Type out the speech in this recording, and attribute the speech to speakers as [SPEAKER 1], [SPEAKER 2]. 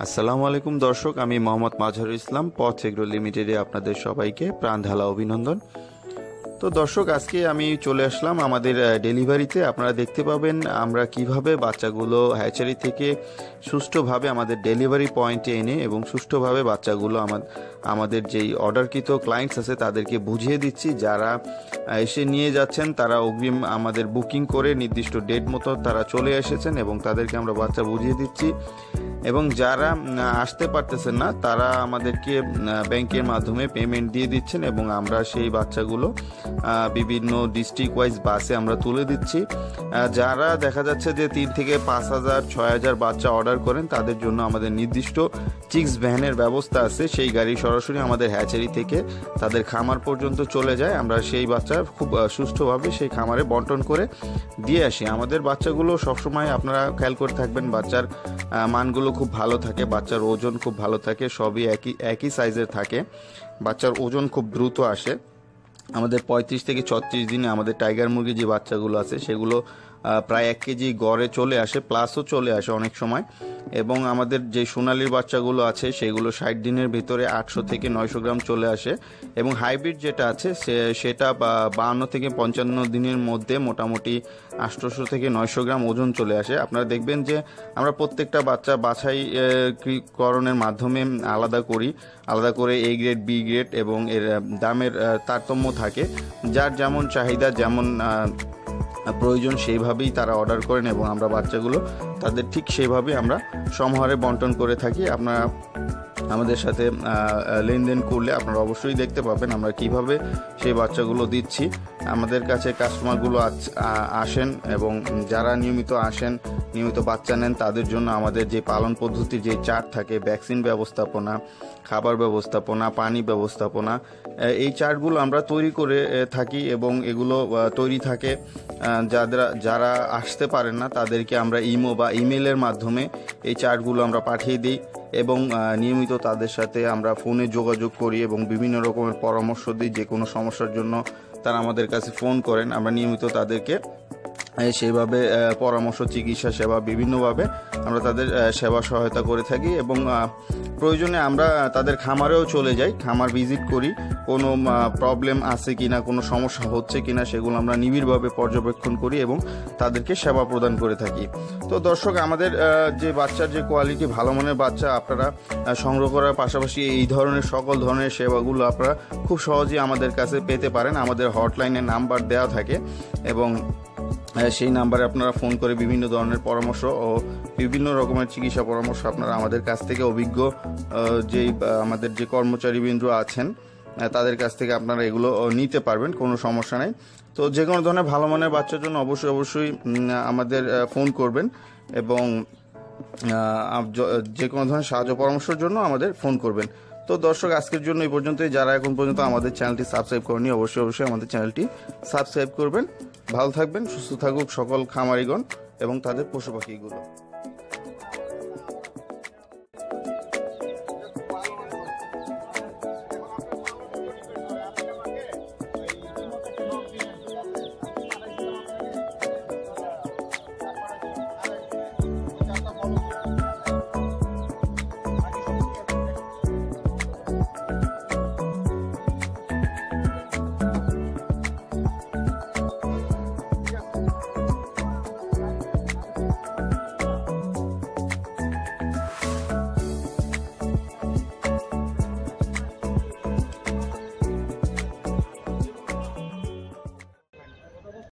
[SPEAKER 1] আসসালামু আলাইকুম দর্শক, আমি মোহাম্মদ মাজহারুল ইসলাম, পথ এগ্রো লিমিটেডে আপনাদের সবাইকে প্রাণ ঢালা অভিনন্দন। তো দর্শক, আজকে আমি চলে আসলাম আমাদের ডেলিভারিতে। আপনারা দেখতে পাবেন আমরা কিভাবে বাচ্চাগুলো হ্যাচারি থেকে সুষ্ঠুভাবে আমাদের ডেলিভারি পয়েন্টে এনে এবং সুষ্ঠুভাবে বাচ্চাগুলো আমাদের যেই অর্ডারকৃত ক্লায়েন্টস আছে তাদেরকে বুঝিয়ে দিচ্ছি। যারা এসে নিয়ে যাচ্ছেন তারা অগ্রিম আমাদের বুকিং করে নির্দিষ্ট ডেট মতো তারা চলে এসেছেন এবং তাদেরকে আমরা বাচ্চা বুঝিয়ে দিচ্ছি। এবং যারা আসতে পারতেছেন না তারা আমাদেরকে ব্যাংকের মাধ্যমে পেমেন্ট দিয়ে দিচ্ছেন এবং আমরা সেই বাচ্চাগুলো বিভিন্ন ডিস্ট্রিক্ট ওয়াইজ বাসে আমরা তুলে দিচ্ছি। যারা দেখা যাচ্ছে যে 3 থেকে 5,000 6,000 বাচ্চা অর্ডার করেন তাদের জন্য আমাদের নির্দিষ্ট চিক্স ভ্যানের ব্যবস্থা আছে। সেই গাড়ি সরাসরি আমাদের হ্যাচারি থেকে তাদের খামার পর্যন্ত চলে যায়। আমরা সেই বাচ্চা খুব সুষ্ঠুভাবে সেই খামারে বন্টন করে দিয়ে আসি। আমাদের বাচ্চাগুলো সবসময় আপনারা খেয়াল করে থাকবেন, বাচ্চার মানগুলো খুব ভালো থাকে, বাচ্চার ওজন খুব ভালো থাকে, সবই একই সাইজের থাকে, বাচ্চার ওজন খুব দ্রুত আসে। আমাদের 35 থেকে 36 দিনে আমাদের টাইগার মুরগি যে বাচ্চাগুলো আছে সেগুলো প্রায় 1 কেজি গড়ে চলে আসে, প্লাসও চলে আসে অনেক সময়। এবং আমাদের যে সোনালির বাচ্চাগুলো আছে সেগুলো 60 দিনের ভিতরে 800 থেকে 900 গ্রাম চলে আসে। এবং হাইব্রিড যেটা আছে সেটা 52 থেকে 55 দিনের মধ্যে মোটামুটি 800 থেকে 900 গ্রাম ওজন চলে আসে। আপনারা দেখবেন যে আমরা প্রত্যেকটা বাচ্চা বাছাইকরণের মাধ্যমে আলাদা করে এ গ্রেড, বি গ্রেড এবং এর দামের তারতম্য থাকে। যার যেমন চাহিদা, যেমন প্রয়োজন সেইভাবেই তারা অর্ডার করেন এবং আমরা বাচ্চাগুলো তাদের ঠিক সেইভাবেই আমরা সমাহারে বন্টন করে থাকি। আপনারা আমাদের সাথে লেনদেন করলে আপনারা অবশ্যই দেখতে পাবেন আমরা কিভাবে সেই বাচ্চাগুলো দিচ্ছি। আমাদের কাছে কাস্টমারগুলো আসেন এবং যারা নিয়মিত বাচ্চা নেন তাদের জন্য আমাদের যে পালন পদ্ধতির যে চার্ট থাকে, ভ্যাকসিন ব্যবস্থাপনা, খাবার ব্যবস্থাপনা, পানি ব্যবস্থাপনা, এই চার্টগুলো আমরা তৈরি করে থাকি এবং এগুলো তৈরি থাকে। যারা আসতে পারেন না তাদেরকে আমরা ইমো বা ইমেলের মাধ্যমে এই চার্টগুলো আমরা পাঠিয়ে দিই এবং নিয়মিত তাদের সাথে আমরা ফোনে যোগাযোগ করি এবং বিভিন্ন রকমের পরামর্শ দিই। যে কোনো সমস্যার জন্য তারা আমাদের কাছে ফোন করেন, আমরা নিয়মিত তাদেরকে সেইভাবে পরামর্শ, চিকিৎসা সেবা বিভিন্নভাবে আমরা তাদের সেবা সহায়তা করে থাকি। এবং প্রয়োজনে আমরা তাদের খামারেও চলে যাই, খামার ভিজিট করি, কোনো প্রবলেম আছে কিনা, কোনো সমস্যা হচ্ছে কিনা সেগুলো আমরা নিবিড়ভাবে পর্যবেক্ষণ করি এবং তাদেরকে সেবা প্রদান করে থাকি। তো দর্শক, আমাদের যে বাচ্চার যে কোয়ালিটি, ভালো মানের বাচ্চা আপনারা সংগ্রহ করার পাশাপাশি এই ধরনের সকল ধরনের সেবাগুলো আপনারা খুব সহজেই আমাদের কাছে পেতে পারেন। আমাদের হটলাইনের নাম্বার দেওয়া থাকে এবং সেই নাম্বারে আপনারা ফোন করে বিভিন্ন ধরনের পরামর্শ ও বিভিন্ন রকমের চিকিৎসা পরামর্শ আপনারা আমাদের কাছ থেকে অভিজ্ঞ আমাদের যে কর্মচারীবৃন্দ আছেন তাদের কাছ থেকে আপনারা এগুলো নিতে পারবেন, কোনো সমস্যা নেই। তো যে কোনো ধরনের ভালো মানের বাচ্চার জন্য অবশ্যই আমাদের ফোন করবেন এবং যে কোনো ধরনের সাহায্য পরামর্শের জন্য আমাদের ফোন করবেন। তো দর্শক, আজকের জন্য এই পর্যন্তই। যারা এখন পর্যন্ত আমাদের চ্যানেলটি সাবস্ক্রাইব করেনি অবশ্যই আমাদের চ্যানেলটি সাবস্ক্রাইব করবেন। ভালো থাকবেন, সুস্থ থাকুক সকল খামারিগণ এবং তাদের পশু পাখিগুলো।